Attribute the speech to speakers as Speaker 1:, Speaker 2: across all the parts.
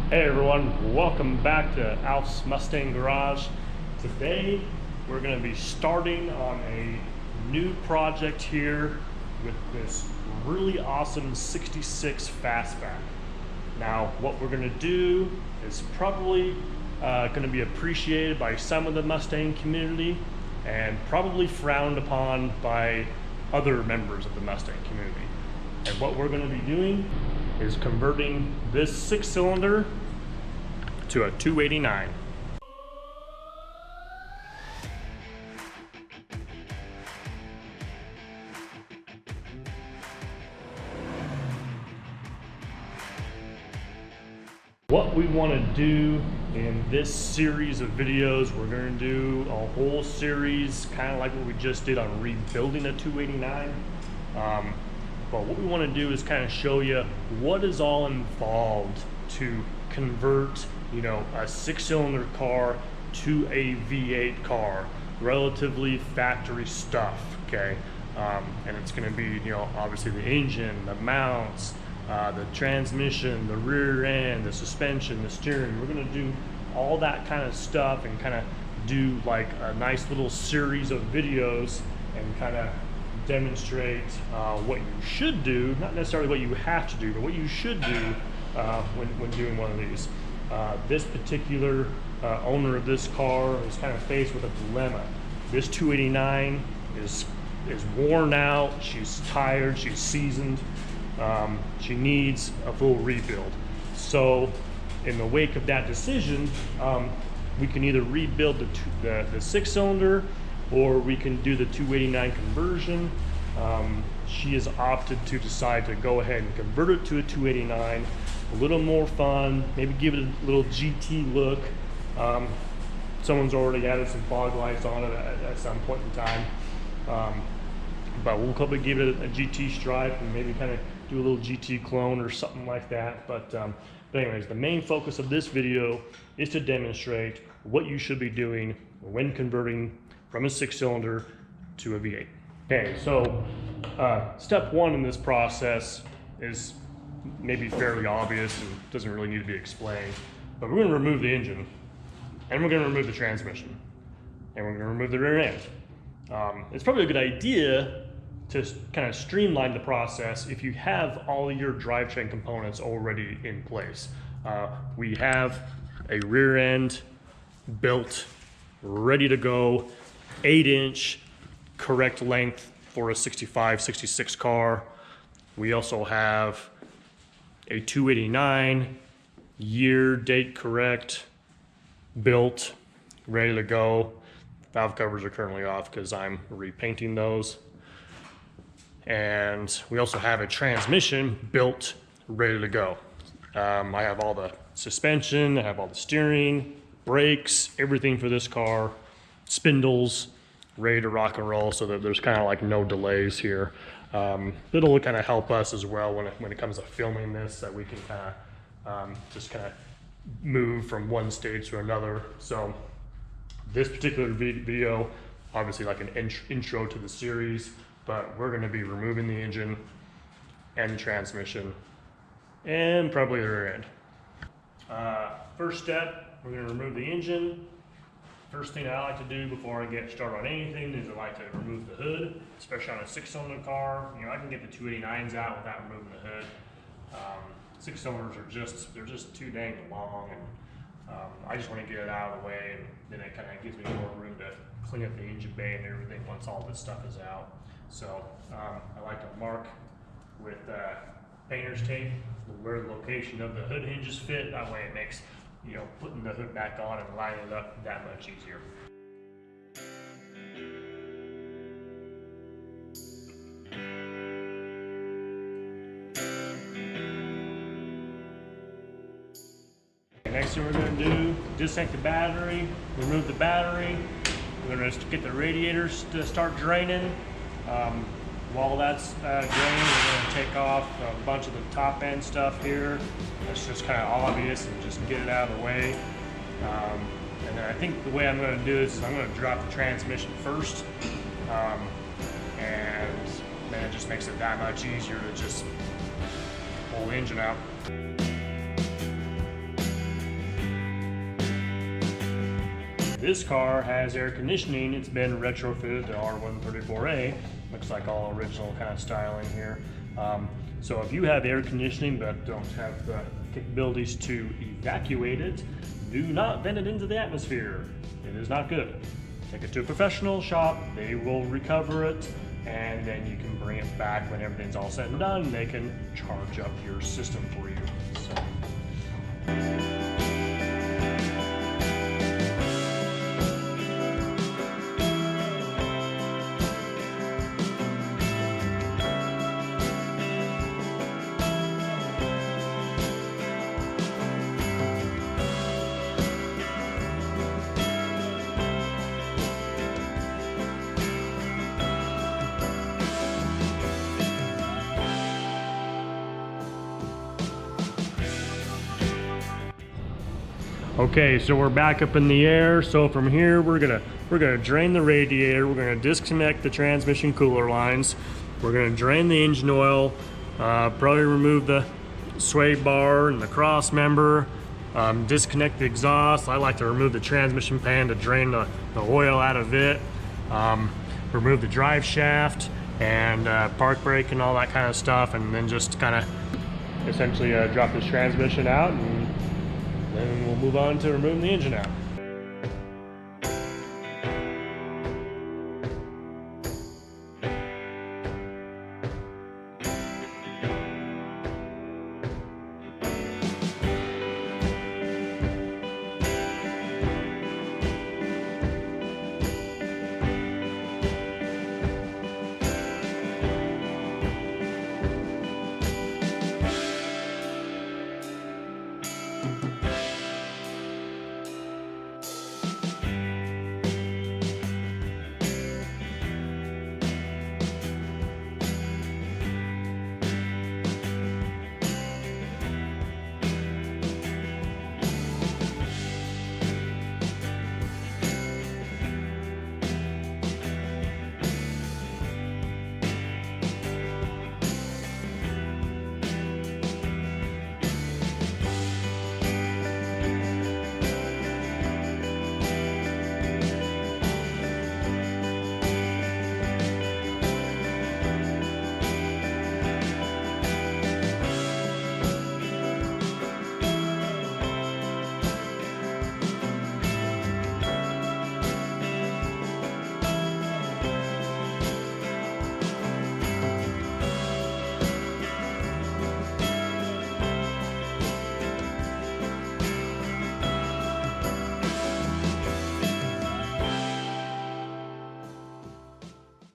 Speaker 1: Hey everyone, welcome back to Alf's Mustang Garage. Today we're going to be starting on a new project here with this really awesome 66 Fastback. Now what we're going to do is probably going to be appreciated by some of the Mustang community and probably frowned upon by other members of the Mustang community. And what we're going to be doing is converting this 6-cylinder to a 289. What we want to do in this series of videos, we're going to do a whole series kind of like what we just did on rebuilding a 289. But what we want to do is kind of show you what is all involved to convert, a 6-cylinder car to a V8 car, relatively factory stuff, okay? And it's going to be, obviously the engine, the mounts, the transmission, the rear end, the suspension, the steering. We're going to do all that kind of stuff and kind of do like a nice little series of videos and kind of demonstrate what you should do, not necessarily what you have to do, but what you should do when doing one of these. This particular owner of this car is kind of faced with a dilemma. This 289 is worn out, she's tired, she's seasoned, she needs a full rebuild. So in the wake of that decision, we can either rebuild the 6-cylinder or we can do the 289 conversion. She has opted to decide to go ahead and convert it to a 289, a little more fun, maybe give it a little GT look. Someone's already added some fog lights on it at some point in time. But we'll probably give it a GT stripe and maybe kind of do a little GT clone or something like that. But anyways, the main focus of this video is to demonstrate what you should be doing when converting from a 6-cylinder to a V8. Okay, so step one in this process is maybe fairly obvious and doesn't really need to be explained, but we're going to remove the engine and we're going to remove the transmission and we're going to remove the rear end. It's probably a good idea to kind of streamline the process if you have all your drivetrain components already in place. We have a rear end built, ready to go, 8-inch correct length for a 65, 66 car. We also have a 289 year date correct, built, ready to go. Valve covers are currently off because I'm repainting those. And we also have a transmission built, ready to go. I have all the suspension, I have all the steering, brakes, everything for this car, spindles, ready to rock and roll, so that there's kind of like no delays here. It'll kind of help us as well when it comes to filming this, that we can kind of just kind of move from one stage to another. So this particular video, obviously like an intro to the series, but we're going to be removing the engine and the transmission and probably the rear end. First step, we're going to remove the engine. First thing I like to do before I get started on anything is I like to remove the hood, especially on a 6-cylinder car. I can get the 289s out without removing the hood. 6-cylinders they're just too dang long, and I just want to get it out of the way, and then it kind of gives me more room to clean up the engine bay and everything once all this stuff is out. So I like to mark with painter's tape where the location of the hood hinges fit. That way it makes putting the hood back on and lining it up that much easier. Next thing we're going to do, disconnect the battery, remove the battery. We're going to get the radiators to start draining. While that's draining, we're going to take off a bunch of the top end stuff here. It's just kind of obvious, and just get it out of the way. And then I think the way I'm going to do this is I'm going to drop the transmission first, and then it just makes it that much easier to just pull the engine out. this car has air conditioning. It's been retrofitted to R134A. Looks like all original kind of styling here. So if you have air conditioning but don't have the capabilities to evacuate it, do not vent it into the atmosphere. It is not good. Take it to a professional shop, they will recover it, and then you can bring it back when everything's all said and done. They can charge up your system for you. So. Okay, so we're back up in the air. So from here, we're gonna drain the radiator. We're gonna disconnect the transmission cooler lines. We're gonna drain the engine oil. Probably remove the sway bar and the cross member. Disconnect the exhaust. I like to remove the transmission pan to drain the oil out of it. Remove the drive shaft and park brake and all that kind of stuff, and then just kind of essentially drop this transmission out, and then we'll move on to removing the engine out.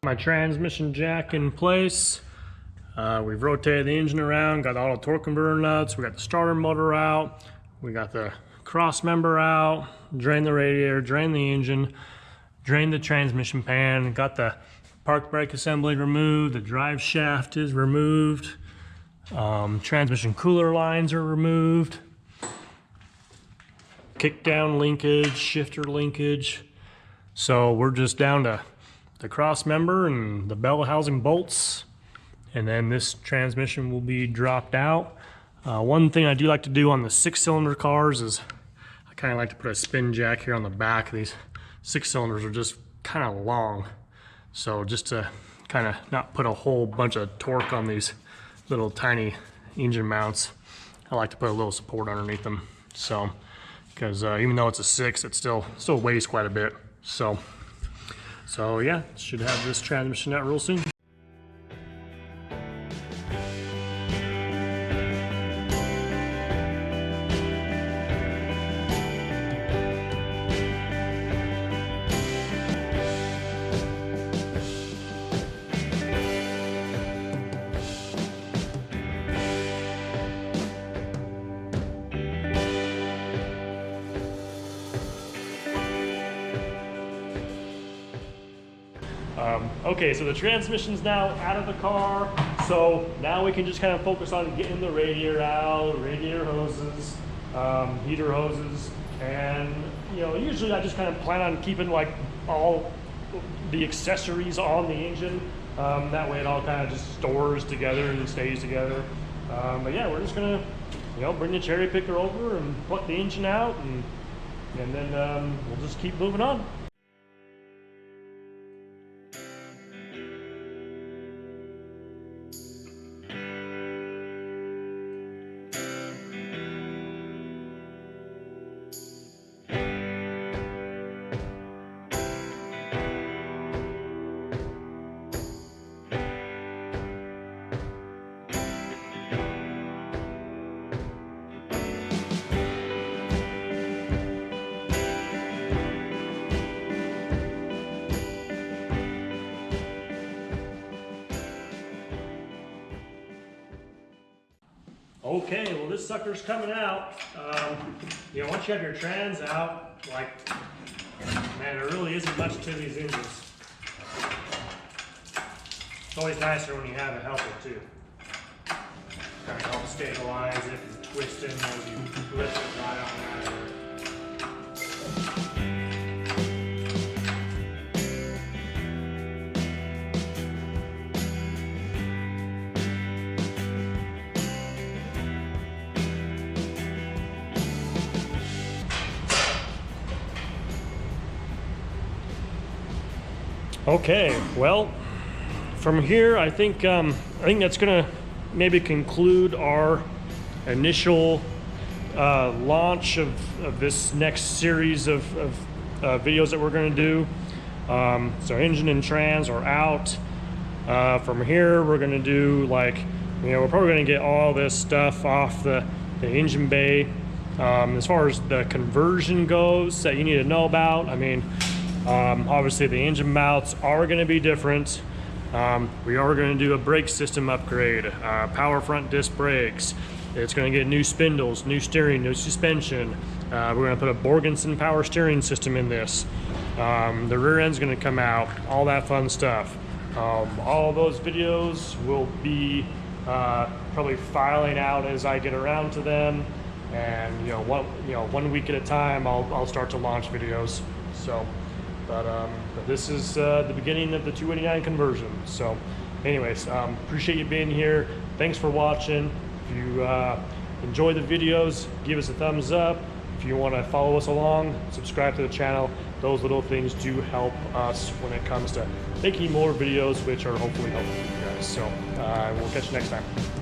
Speaker 1: My transmission jack in place. We've rotated the engine around, got all the torque converter nuts, we got the starter motor out, we got the cross member out, drained the radiator, drained the engine, drained the transmission pan, got the park brake assembly removed, the drive shaft is removed, transmission cooler lines are removed, kick down linkage, shifter linkage. So we're just down to the cross member and the bell housing bolts, and then this transmission will be dropped out. One thing I do like to do on the 6-cylinder cars is I kind of like to put a spin jack here on the back. These 6 cylinders are just kind of long, so just to kind of not put a whole bunch of torque on these little tiny engine mounts, I like to put a little support underneath them. So because even though it's a 6, it still weighs quite a bit. So yeah, should have this transmission out real soon. Okay, so the transmission's now out of the car, so now we can just kind of focus on getting the radiator out, radiator hoses, heater hoses, and usually I just kind of plan on keeping like all the accessories on the engine. That way it all kind of just stores together and stays together. But yeah, we're just gonna bring the cherry picker over and pluck the engine out and and then we'll just keep moving on. Okay, well this sucker's coming out. You know, once you have your trans out, like, man, there really isn't much to these engines. It's always nicer when you have a helper too. Kind of help stabilize it and twist it as you lift it right on out of there. Okay, well, from here, I think that's gonna maybe conclude our initial launch of this next series of videos that we're gonna do. So engine and trans are out. From here, we're gonna do, like, you know, we're probably gonna get all this stuff off the engine bay. As far as the conversion goes that you need to know about, I mean, obviously the engine mounts are going to be different. We are going to do a brake system upgrade, power front disc brakes. It's going to get new spindles, new steering, new suspension. We're going to put a Borgenson power steering system in this. The rear end's going to come out, all that fun stuff. All those videos will be probably filing out as I get around to them, and you know, 1 week at a time I'll start to launch videos. So. But this is the beginning of the 289 conversion. So anyways, appreciate you being here. Thanks for watching. If you enjoy the videos, give us a thumbs up. If you want to follow us along, subscribe to the channel. Those little things do help us when it comes to making more videos, which are hopefully helpful for you guys. So we'll catch you next time.